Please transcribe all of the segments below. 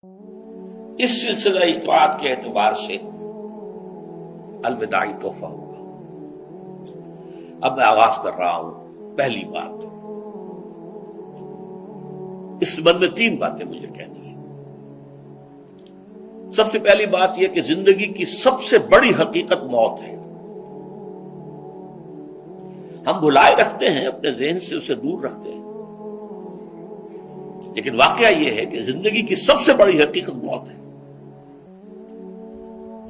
اس سلسلہ اطاعت کے اعتبار سے الوداعی تحفہ ہوگا۔ اب میں آغاز کر رہا ہوں۔ پہلی بات، اس سبب میں 3 باتیں مجھے کہنی ہیں۔ سب سے پہلی بات یہ کہ زندگی کی سب سے بڑی حقیقت موت ہے۔ ہم بھلائے رکھتے ہیں، اپنے ذہن سے اسے دور رکھتے ہیں، لیکن واقعہ یہ ہے کہ زندگی کی سب سے بڑی حقیقت موت ہے۔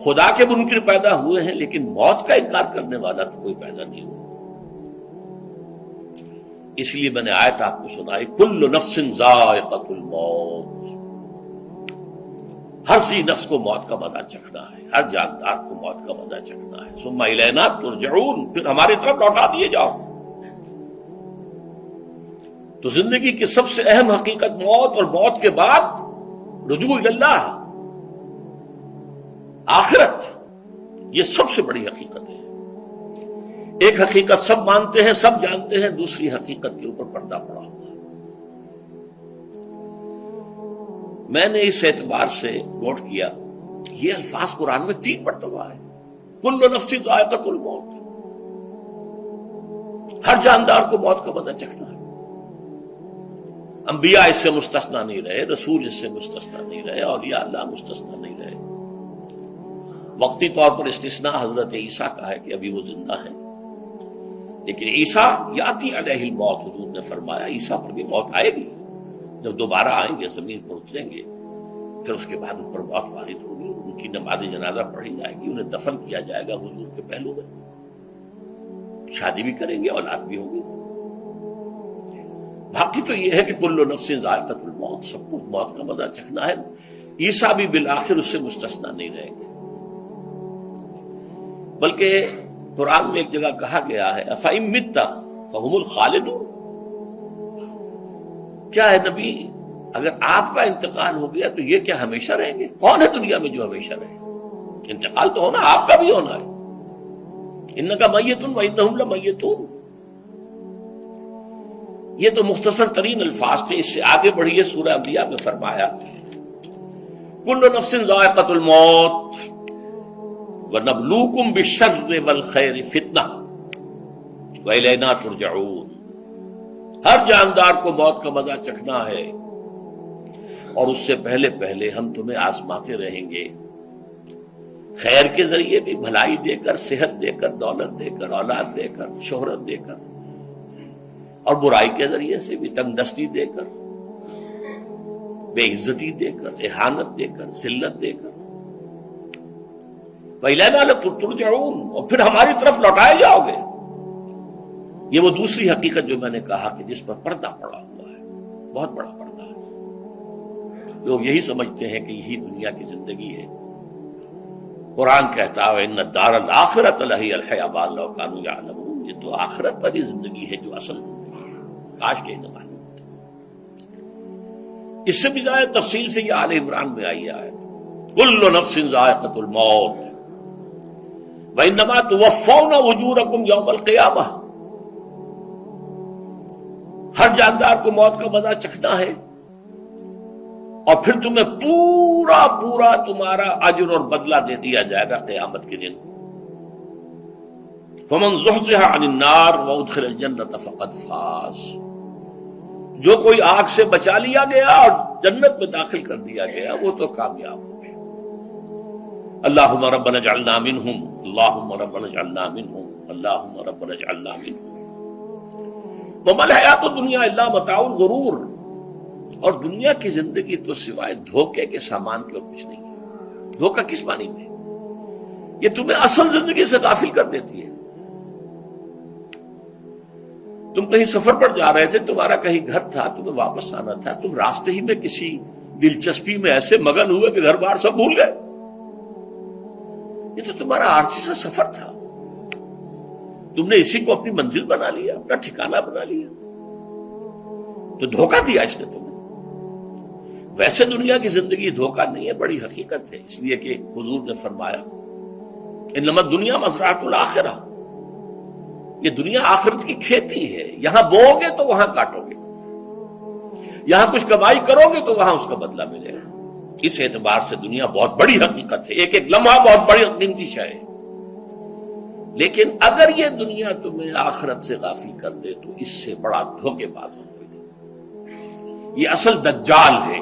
خدا کے منکر پیدا ہوئے ہیں، لیکن موت کا انکار کرنے والا تو کوئی پیدا نہیں ہوا۔ اس لیے میں نے آیت آپ کو سنائی، کل نفس ذائقۃ الموت، ہر سی نفس کو موت کا مزہ چکھنا ہے، ہر جاندار کو موت کا مزہ چکھنا ہے۔ ثم الینا ترجعون، پھر ہماری طرف لوٹا دیے جاؤ۔ تو زندگی کی سب سے اہم حقیقت موت، اور موت کے بعد رجوع اللہ، آخرت، یہ سب سے بڑی حقیقت ہے۔ ایک حقیقت سب مانتے ہیں، سب جانتے ہیں، دوسری حقیقت کے اوپر پردہ پڑا ہوا ہے۔ میں نے اس اعتبار سے نوٹ کیا، یہ الفاظ قرآن میں 3 مرتبہ ہے، کل نفس ذائقۃ الموت، ہر جاندار کو موت کا مزہ چکھنا ہے۔ انبیاء اس سے مستثنا نہیں رہے، رسول اس سے مستثنا نہیں رہے، اولیاء اللہ مستثنا نہیں رہے۔ وقتی طور پر استثناء حضرت عیسیٰ کا ہے کہ ابھی وہ زندہ ہیں، لیکن عیسیٰ یاتی علیہ الموت، حضور نے فرمایا عیسیٰ پر بھی موت آئے گی، جب دوبارہ آئیں گے زمین پر اتریں گے، پھر اس کے بعد ان پر موت وارد ہوگی، ان کی نماز جنازہ پڑھی جائے گی، انہیں دفن کیا جائے گا حضور کے پہلو میں، شادی بھی کریں گے، اولاد بھی ہوگی۔ باقی تو یہ ہے کہ کل نفس ذائقۃ الموت، سب کو موت کا مزہ چکھنا ہے۔ عیسیٰ بھی بالآخر اس سے مستثنا نہیں رہیں گے، بلکہ قرآن میں ایک جگہ کہا گیا ہے أَفَإِن مِتَّ فَهُمُ الْخَالِدُونَ، کیا ہے نبی، اگر آپ کا انتقال ہو گیا تو یہ کیا ہمیشہ رہیں گے؟ کون ہے دنیا میں جو ہمیشہ رہے؟ انتقال تو ہونا، آپ کا بھی ہونا ہے۔ إِنَّكَ مَيِّتٌ وَإِنَّهُمْ لَمَيِّتُونَ، یہ تو مختصر ترین الفاظ تھے۔ اس سے آگے بڑھیے، سورہ انبیاء میں فرمایا کل نفس ذائقۃ الموت وَنَبْلُوكُمْ بِالشَّرِّ وَالْخَيْرِ فِتْنَةً وَإِلَيْنَا تُرْجَعُونَ، ہر جاندار کو موت کا مزہ چکھنا ہے، اور اس سے پہلے پہلے ہم تمہیں آزماتے رہیں گے، خیر کے ذریعے بھی، بھلائی دے کر، صحت دے کر، دولت دے کر، اولاد دے کر، شہرت دے کر، اور برائی کے ذریعے سے بھی، تنگ دستی دے کر، بے عزتی دے کر، اہانت دے کر، ذلت دے کر، وَإِلَيْنَا تُرْجَعُونَ، اور پھر ہماری طرف لوٹائے جاؤ گے۔ یہ وہ دوسری حقیقت جو میں نے کہا کہ جس پر پردہ پڑا ہوا ہے، بہت بڑا پردہ ہے۔ لوگ یہی سمجھتے ہیں کہ یہی دنیا کی زندگی ہے۔ قرآن کہتا ہے وَإِنَّ الدَّارَ الْآخِرَةَ لَهِيَ الْحَيَوَانُ لَوْ كَانُوا يَعْلَمُونَ، یہ تو آخرت والی زندگی ہے جو اصل زندگی ہے، کاش کہ انہیں معلوم ہوتا۔ اس سے بھی زیادہ تفصیل سے یہ آل عمران میں آئی ہے، کل نفس ذائقۃ الموت وَإِنَّمَا تُوَفَّوْنَ أُجُورَكُمْ يَوْمَ الْقِيَامَةِ، ہر جاندار کو موت کا مزہ چکھنا ہے، اور پھر تمہیں پورا پورا تمہارا اجر اور بدلہ دے دیا جائے گا قیامت کے دن۔ فَمَنْ زُحْزِحَ عَنِ النَّارِ وَأُدْخِلَ الْجَنَّةَ فَقَدْ فَازَ، جو کوئی آگ سے بچا لیا گیا اور جنت میں داخل کر دیا گیا، وہ تو کامیاب ہو گیا۔ اللہم ربنا اجعلنا منہم، اللہم ربنا اجعلنا منہم، اللہم ربنا اجعلنا منہم۔ وَمَا الْحَيَاةُ الدُّنْيَا إِلَّا مَتَاعُ الْغُرُورِ، اور دنیا کی زندگی تو سوائے دھوکے کے سامان کے اور کچھ نہیں ہے۔ دھوکہ کس معنی میں؟ یہ تمہیں اصل زندگی سے غافل کر دیتی ہے۔ تم کہیں سفر پر جا رہے تھے، تمہارا کہیں گھر تھا، تمہیں واپس آنا تھا، تم راستے ہی میں کسی دلچسپی میں ایسے مگن ہوئے کہ گھر بار سب بھول گئے۔ یہ تو تمہارا عارضی سا سفر تھا، تم نے اسی کو اپنی منزل بنا لیا، اپنا ٹھکانہ بنا لیا، تو دھوکہ دیا اس نے تمہیں۔ ویسے دنیا کی زندگی دھوکہ نہیں ہے، بڑی حقیقت ہے، اس لیے کہ حضور نے فرمایا انما الدنیا مزرعۃ الآخرہ، یہ دنیا آخرت کی کھیتی ہے، یہاں بو گے تو وہاں کاٹو گے، یہاں کچھ کمائی کرو گے تو وہاں اس کا بدلہ ملے گا۔ اس اعتبار سے دنیا بہت بڑی حقیقت ہے، ایک ایک لمحہ بہت بڑی قیمتی شے ہے، لیکن اگر یہ دنیا تمہیں آخرت سے غافل کر دے تو اس سے بڑا دھوکے باز ہو کوئی نہیں۔ یہ اصل دجال ہے۔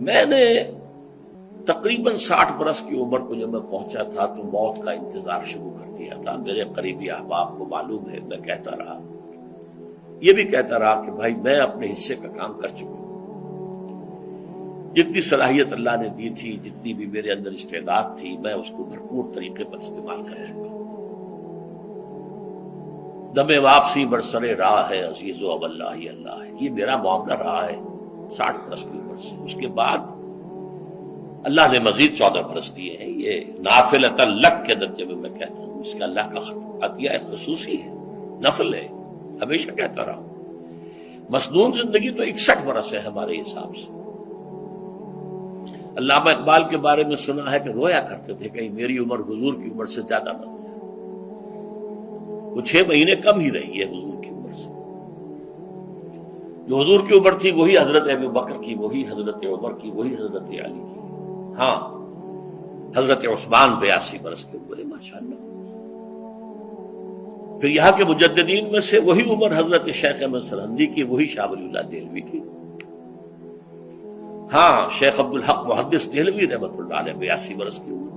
میں نے تقریباً 60 برس کی عمر کو جب میں پہنچا تھا تو موت کا انتظار شروع کر دیا تھا۔ میرے قریبی احباب کو معلوم ہے، میں کہتا رہا، یہ بھی کہتا رہا کہ بھائی میں اپنے حصے کا کام کر چکا ہوں، جتنی صلاحیت اللہ نے دی تھی، جتنی بھی میرے اندر استعداد تھی، میں اس کو بھرپور طریقے پر استعمال کر چکا ہوں۔ دم واپسی برسرے راہ ہے عزیز و اب اللہ ہی اللہ ہے، یہ میرا معاملہ رہا ہے 60 برس کی عمر سے۔ اس کے بعد اللہ نے مزید 14 برس دیے ہیں، یہ نافلۃ لک کے درجے میں کہتا ہوں، اس کا اللہ کا عطیہ خصوصی ہے، نفل ہے، ہمیشہ کہتا رہا ہوں۔ مسنون زندگی تو 61 برس ہے ہمارے حساب سے۔ علامہ اقبال کے بارے میں سنا ہے کہ رویا کرتے تھے کہ میری عمر حضور کی عمر سے زیادہ نہ ہو جائے، وہ 6 مہینے کم ہی رہی ہے حضور کی عمر سے۔ جو حضور کی عمر تھی وہی حضرت ابو بکر کی، وہی حضرت عمر کی، وہی حضرت علی کی۔ ہاں، حضرت عثمان 82 برس کے ہوئے ماشاءاللہ۔ پھر یہاں کے مجددین میں سے وہی عمر حضرت شیخ احمد سرہندی کی، وہی شاہ ولی اللہ دہلوی کی۔ ہاں، شیخ عبدالحق محدث دہلوی رحمۃ اللہ علیہ 82 برس کی عمر۔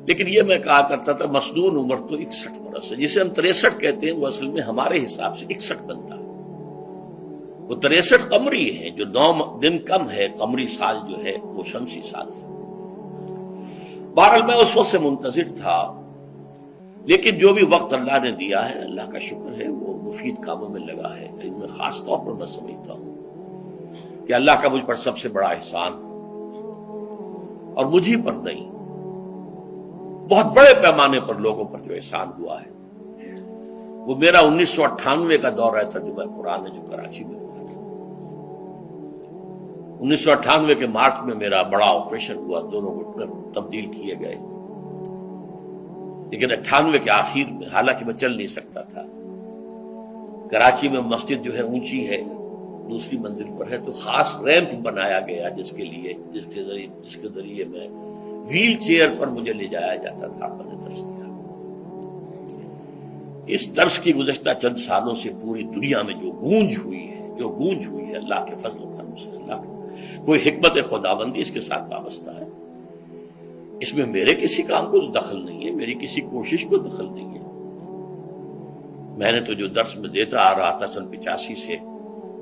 لیکن یہ میں کہا کرتا تھا مسنون عمر تو 61 برس ہے، جسے ہم 63 کہتے ہیں، وہ اصل میں ہمارے حساب سے 61 بنتا ہے۔ وہ 63 قمری ہے، جو 9 دن کم ہے، قمری سال جو ہے وہ شمسی سال سے۔ بہرحال میں اس وقت سے منتظر تھا، لیکن جو بھی وقت اللہ نے دیا ہے، اللہ کا شکر ہے، وہ مفید کاموں میں لگا ہے۔ ان میں خاص طور پر میں سمجھتا ہوں کہ اللہ کا مجھ پر سب سے بڑا احسان، اور مجھے پر نہیں، بہت بڑے پیمانے پر لوگوں پر جو احسان ہوا ہے، وہ میرا 1998 کا دورہ ترجمہ قرآن ہے جو کراچی میں ہوا تھا۔ 1998 کے مارچ میں میرا بڑا آپریشن ہوا، دونوں گھٹنے تبدیل کیے گئے، لیکن 98 کے آخر میں، حالانکہ میں چل نہیں سکتا تھا، کراچی میں مسجد جو ہے اونچی ہے، دوسری منزل پر ہے، تو خاص ریمپ بنایا گیا جس کے ذریعے میں ویل چیئر پر مجھے لے جایا جاتا تھا، میں نے درس دیا۔ اس درس کی گزشتہ چند سالوں سے پوری دنیا میں جو گونج ہوئی ہے اللہ کے فضل و کرم سے، اللہ کا کوئی حکمت خداوندی اس کے ساتھ وابستہ ہے۔ اس میں میرے کسی کام کو دخل نہیں ہے، میری کسی کوشش کو دخل نہیں ہے۔ میں نے تو جو درس میں دیتا آ رہا تھا سن 85 سے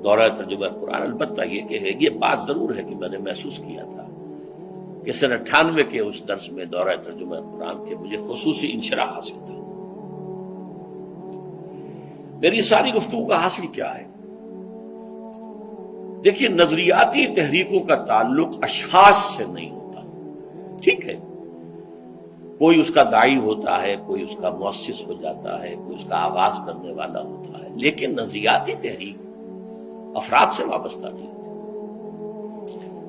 دورہ ترجمہ قرآن، البتہ یہ بات ضرور ہے کہ میں نے محسوس کیا تھا کہ سن 98 کے اس درس میں دورہ ترجمہ قرآن کے مجھے خصوصی انشراح حاصل تھا۔ میری ساری گفتگو کا حاصل کیا ہے؟ دیکھیے، نظریاتی تحریکوں کا تعلق اشخاص سے نہیں ہوتا، ٹھیک ہے، کوئی اس کا داعی ہوتا ہے، کوئی اس کا مؤسس ہو جاتا ہے، کوئی اس کا آغاز کرنے والا ہوتا ہے، لیکن نظریاتی تحریک افراد سے وابستہ نہیں ہوتی۔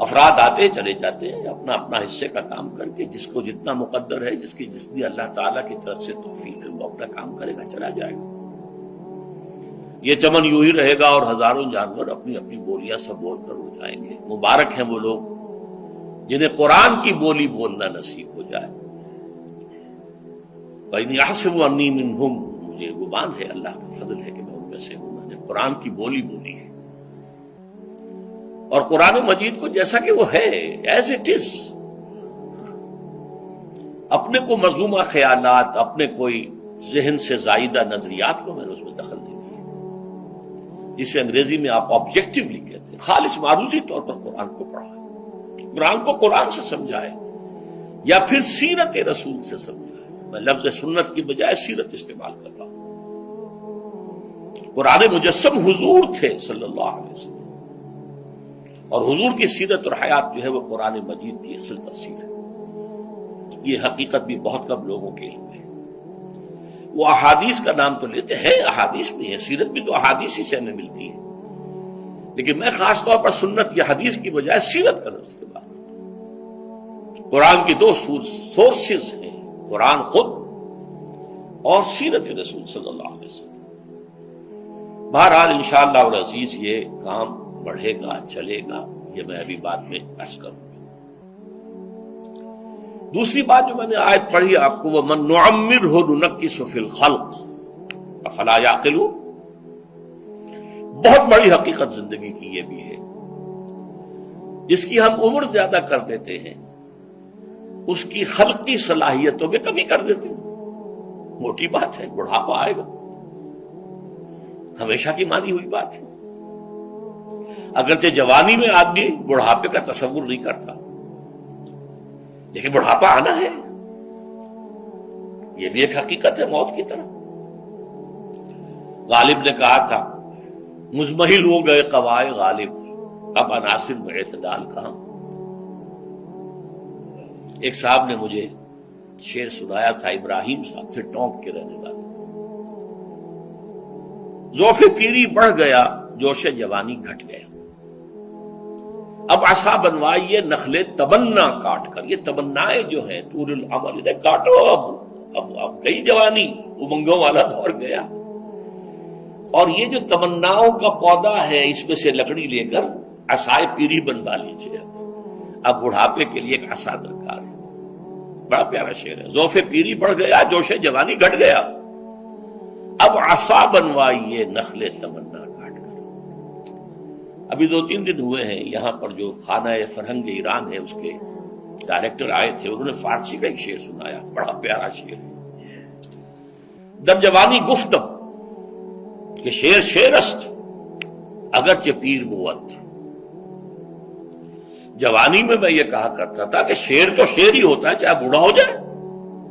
افراد آتے چلے جاتے ہیں اپنا اپنا حصے کا کام کر کے، جس کو جتنا مقدر ہے، جتنی اللہ تعالیٰ کی طرف سے توفیق ہے، وہ اپنا کام کرے گا، چلا جائے گا۔ یہ چمن یوں ہی رہے گا اور ہزاروں جانور اپنی اپنی بولیاں سب بول کر ہو جائیں گے۔ مبارک ہیں وہ لوگ جنہیں قرآن کی بولی بولنا نصیب ہو جائے۔ وَإِنْ يَحْسَبُ أَنِّي مِنْهُمْ، مجھے گمان ہے، اللہ کا فضل ہے کہ میں ان میں سے ہوں، میں نے قرآن کی بولی بولی ہے، اور قرآن مجید کو جیسا کہ وہ ہے، ایز اٹ از، اپنے کو مذمومہ خیالات، اپنے کوئی ذہن سے زائدہ نظریات کو میں نے اس میں دخل نہیں دیا، جسے انگریزی میں آپ آبجیکٹیولی کہتے ہیں، خالص معروضی طور پر قرآن کو پڑھا ہے، قرآن کو قرآن سے سمجھائے یا پھر سیرت رسول سے سمجھائے۔ میں لفظ سنت کی بجائے سیرت استعمال کر رہا ہوں۔ قرآن مجسم حضور تھے صلی اللہ علیہ وسلم، اور حضور کی سیرت اور حیات جو ہے وہ قرآن مجید کی اصل تفسیر ہے۔ یہ حقیقت بھی بہت کم لوگوں کے علم ہے۔ وہ احادیث کا نام تو لیتے ہیں، احادیث بھی ہے، سیرت بھی تو احادیث ہی سے ہمیں ملتی ہے، لیکن میں خاص طور پر سنت یا حدیث کی بجائے سیرت کا لفظ استعمال کرتا ہوں۔ قرآن کی 2 سورسز ہیں، قرآن خود اور سیرت رسول صلی اللہ علیہ وسلم۔ بہرحال انشاءاللہ العزیز یہ کام بڑھے گا، چلے گا، یہ میں ابھی بعد میں عرض کروں گا۔ دوسری بات جو میں نے آیت پڑھی آپ کو، وَمَن نُعَمِّرْهُ نُنَكِّسْهُ فِي الْخَلْقِ أَفَلَا يَعْقِلُونَ، بہت بڑی حقیقت زندگی کی یہ بھی ہے، جس کی ہم عمر زیادہ کر دیتے ہیں اس کی خلقی صلاحیتوں میں کمی کر دیتے ہیں۔ موٹی بات ہے، بڑھاپا آئے گا، ہمیشہ کی مانی ہوئی بات ہے۔ اگرچہ جوانی میں آدمی بڑھاپے کا تصور نہیں کرتا، لیکن بڑھاپا آنا ہے، یہ بھی ایک حقیقت ہے موت کی طرح۔ غالب نے کہا تھا مزمحل ہو گئے قوائے غالب، اب عناصر میں اعتدال کہاں۔ ایک صاحب نے مجھے شعر سنایا تھا، ابراہیم صاحب تھے ٹونک کے رہنے والے، ذوف پیری بڑھ گیا جوش جوانی گھٹ گیا، اب عصا بنوائیے نخل تمنا کاٹ کر۔ یہ تمنائیں جو ہیں طول العمر، انہیں کاٹو، اب گئی جوانی، امنگوں والا دور گیا، اور یہ جو تمناؤں کا پودا ہے اس میں سے لکڑی لے کر عصائے پیری بنوا لیجیے۔ اب بڑھاپے کے لیے ایک عصا درکار ہے۔ بڑا پیارا شعر ہے، ذوف پیری بڑھ گیا جوش جوانی گھٹ گیا، اب عصا بنوائیے نخل تمنا کاٹ کر۔ ابھی 2-3 دن ہوئے ہیں یہاں پر جو خانہ فرہنگ ایران ہے اس کے ڈائریکٹر آئے تھے، انہوں نے فارسی کا ایک شعر سنایا، بڑا پیارا شعر ہے، دب جوانی گفتم کہ شعر شعر است اگرچہ پیر بود۔ جوانی میں میں یہ کہا کرتا تھا کہ شعر تو شعر ہی ہوتا ہے، چاہے بوڑھا ہو جائے،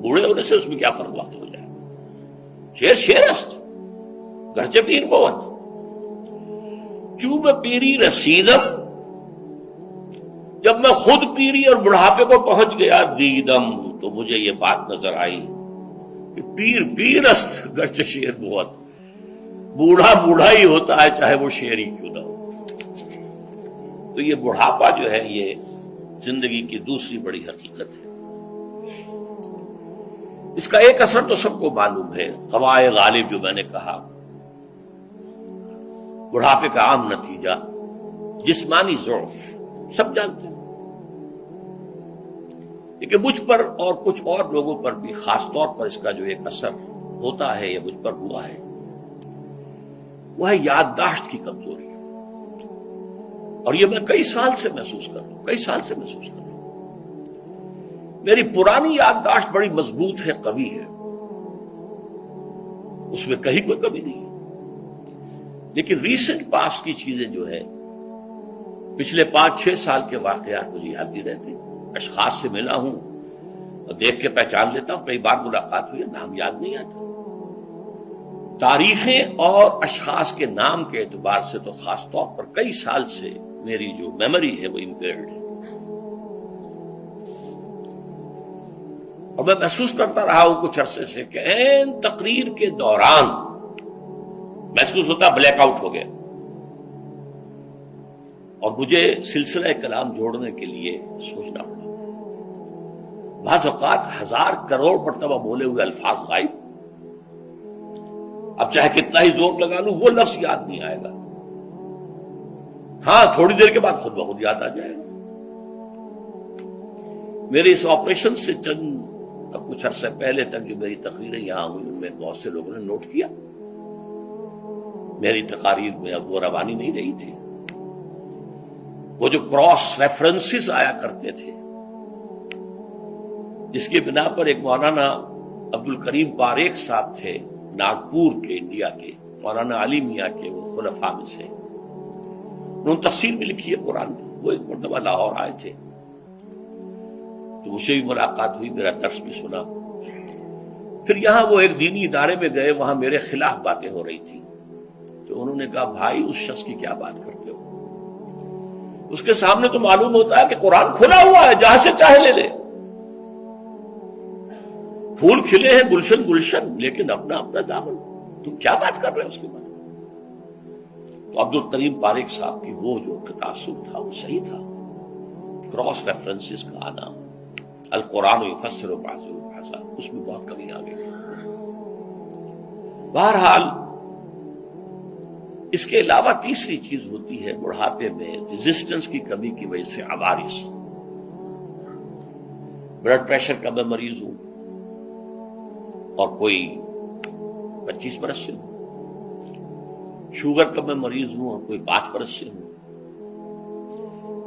بوڑھے ہونے سے اس میں کیا فرق واقع ہو جائے، شعر شعر است گرچہ پیر بود۔ چوب پیری رسیدم، جب میں خود پیری اور بڑھاپے کو پہنچ گیا، دیدم تو مجھے یہ بات نظر آئی کہ پیر پیر است گرچہ شعر بود، بوڑھا بوڑھا ہی ہوتا ہے چاہے وہ شعر ہی کیوں نہ ہو۔ تو یہ بڑھاپا جو ہے یہ زندگی کی دوسری بڑی حقیقت ہے۔ اس کا ایک اثر تو سب کو معلوم ہے، قوائے غالب جو میں نے کہا، بڑھاپے کا عام نتیجہ جسمانی ضعف، سب جانتے ہیں، لیکن مجھ پر اور کچھ اور لوگوں پر بھی خاص طور پر اس کا جو ایک اثر ہوتا ہے، یہ مجھ پر ہوا ہے، وہ ہے یادداشت کی کمزوری۔ اور یہ میں کئی سال سے محسوس کر رہا ہوں، میری پرانی یادداشت بڑی مضبوط ہے، قوی ہے، اس میں کہیں کوئی کمی نہیں ہے، لیکن ریسنٹ پاس کی چیزیں جو ہے، پچھلے 5-6 سال کے واقعات مجھے یاد نہیں رہتے، اشخاص سے ملا ہوں اور دیکھ کے پہچان لیتا ہوں، کئی بار ملاقات ہوئی ہے، نام یاد نہیں آتا، تاریخیں اور اشخاص کے نام کے اعتبار سے تو خاص طور پر کئی سال سے میری جو میموری ہے وہ امپیئرڈ ہے، اور میں محسوس کرتا رہا ہوں کچھ عرصے سے کہ عین تقریر کے دوران محسوس ہوتا بلیک آؤٹ ہو گیا، اور مجھے سلسلہ کلام جوڑنے کے لیے سوچنا پڑا، بعض اوقات 1000 کروڑ مرتبہ بولے ہوئے الفاظ غائب، اب چاہے کتنا ہی زور لگا لوں وہ لفظ یاد نہیں آئے گا، ہاں تھوڑی دیر کے بعد خود بخود یاد آ جائے گا۔ میرے اس آپریشن سے کچھ عرصے پہلے تک جو میری تقریریں یہاں ہوئی ان میں بہت سے لوگوں نے نوٹ کیا، میری تقاریر میں اب وہ روانی نہیں رہی تھی، وہ جو کراس ریفرنسز آیا کرتے تھے، جس کی بنا پر ایک مولانا عبد الکریم پاریخ صاحب تھے ناگپور کے، انڈیا کے، مولانا علی میاں کے وہ خلفاء میں سے، انہوں نے تفسیر بھی لکھی ہے قرآن میں، وہ ایک مرتبہ لاہور آئے تھے تو مجھ سے بھی ملاقات ہوئی، میرا درس بھی سنا، پھر یہاں وہ ایک دینی ادارے میں گئے، وہاں میرے خلاف باتیں ہو رہی تھی، تو انہوں نے کہا بھائی اس شخص کی کیا بات کرتے ہو، اس کے سامنے تو معلوم ہوتا ہے کہ قرآن کھلا ہوا ہے، جہاں سے چاہے لے لے، پھول کھلے ہیں گلشن گلشن، لیکن اپنا اپنا دامن، تم کیا بات کر رہے ہو اس کے بارے میں؟ تو عبد الکریم پاریخ صاحب کی وہ جو تاثر تھا وہ صحیح تھا، کراس ریفرنسز کا آنا، القرآن یفسر بعضہ بعضا، اس میں بہت کمی آ گئی۔ بہرحال اس کے علاوہ تیسری چیز ہوتی ہے بڑھاپے میں ریزسٹنس کی کمی کی وجہ سے عوارض. بلڈ پریشر کا میں مریض ہوں اور کوئی 25 برس سے ہوں، شوگر کا میں مریض ہوں اور کوئی 5 برس سے ہوں.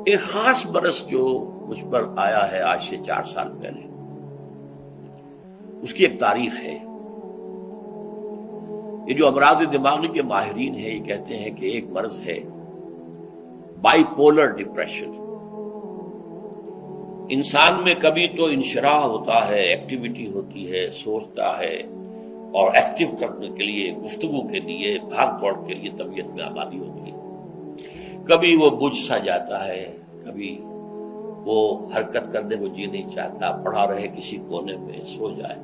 ایک خاص برس جو مجھ پر آیا ہے آج سے 4 سال پہلے، اس کی ایک تاریخ ہے. یہ جو امراض دماغی کے ماہرین ہیں یہ کہتے ہیں کہ ایک مرض ہے بائی پولر ڈپریشن. انسان میں کبھی تو انشراح ہوتا ہے، ایکٹیویٹی ہوتی ہے، سوچتا ہے اور ایکٹیو کرنے کے لیے، گفتگو کے لیے، بھاگ دوڑ کے لیے طبیعت میں آبادی ہوتی ہے. کبھی وہ بجھ سا جاتا ہے، کبھی وہ حرکت کرنے کو جی نہیں چاہتا، پڑا رہے کسی کونے میں، سو جائے.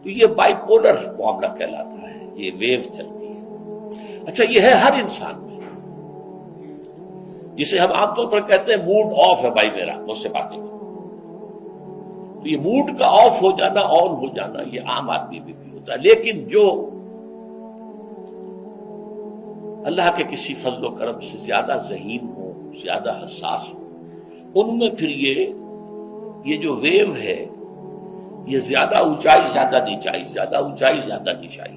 تو یہ بائی پولر معاملہ کہلاتا ہے، یہ ویو چلتی ہے. اچھا، یہ ہے ہر انسان میں، جسے ہم عام طور پر کہتے ہیں موڈ آف ہے بھائی میرا، مجھ سے باتیں کرو. تو یہ موڈ کا آف ہو جانا، آن ہو جانا، یہ عام آدمی بھی ہوتا ہے. لیکن جو اللہ کے کسی فضل و کرم سے زیادہ ذہین ہو، زیادہ حساس ہو، ان میں پھر یہ جو ویو ہے یہ زیادہ اونچائی زیادہ نیچائی، زیادہ اونچائی زیادہ نیچائی،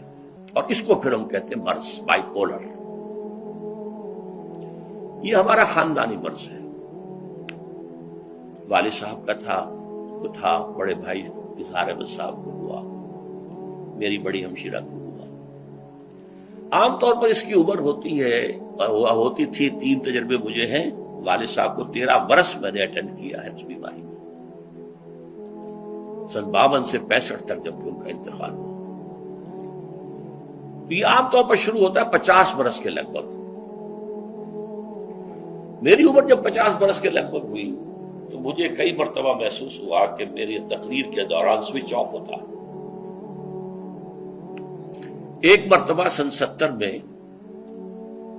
اور اس کو پھر ہم کہتے ہیں مرض، بائی پولر. یہ ہمارا خاندانی مرض ہے. والد صاحب کا تھا، بڑے بھائی اظہار احمد صاحب کو ہوا، میری بڑی ہمشیرہ کو ہوا. عام طور پر اس کی عمر ہوتی تھی 3 تجربے مجھے ہیں. والد صاحب کو 13 برس میں نے اٹینڈ کیا ہے اس بیماری میں، سن 52 سے 65 تک جب کہ ان کا انتقال ہوا. تو یہ عام طور پر شروع ہوتا ہے 50 برس کے لگ بھگ. میری عمر جب 50 برس کے لگ بھگ ہوئی تو مجھے کئی مرتبہ محسوس ہوا کہ میری تقریر کے دوران سوئچ آف ہوتا. ایک مرتبہ سن 70 میں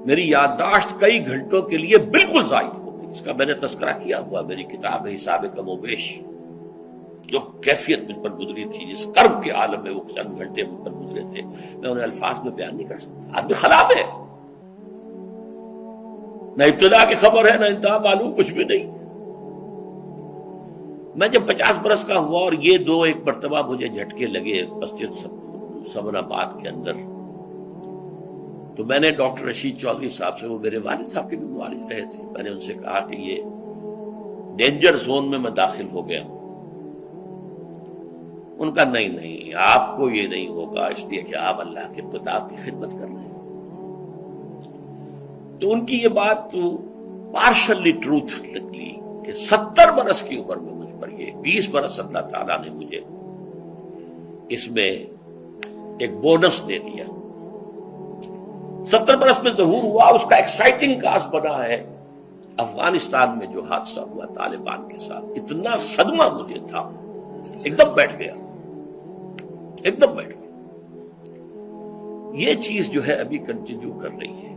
میری یادداشت کئی گھنٹوں کے لیے بالکل ضائع ہو گئی. اس کا میں نے تذکرہ کیا ہوا، میری کتاب ہے حساب کم و بیش. جو کیفیت مجھ پر گزری تھی، جس کرب کے عالم میں وہ چند گھنٹے مجھ پر گزرے تھے، میں انہیں الفاظ میں بیان نہیں کر سکتا. آدمی خراب ہے، نہ ابتدا کی خبر ہے، نہ انتہا معلوم، کچھ بھی نہیں. میں جب 50 برس کا ہوا اور یہ ایک مرتبہ مجھے جھٹکے لگے مسجد سمن آباد کے اندر، تو میں نے ڈاکٹر رشید چودھری صاحب سے، وہ میرے والد صاحب کے بھی معالج رہے تھے، میں نے ان سے کہا کہ یہ ڈینجر زون میں داخل ہو گیا ہوں. ان کا نہیں، آپ کو یہ نہیں ہوگا، اس لیے کہ آپ اللہ کے کتاب کی خدمت کر رہے ہیں. تو ان کی یہ بات پارشلی ٹروتھ نکلی کہ 70 برس کی عمر میں مجھ پر یہ 20 برس اللہ تعالیٰ نے مجھے اس میں ایک بونس دے دیا. 70 برس میں ظہور ہوا. اس کا ایکسائٹنگ کاز بنا ہے افغانستان میں جو حادثہ ہوا طالبان کے ساتھ. اتنا صدمہ مجھے تھا، ایک دم بیٹھ گیا. یہ چیز جو ہے ابھی کنٹینیو کر رہی ہے.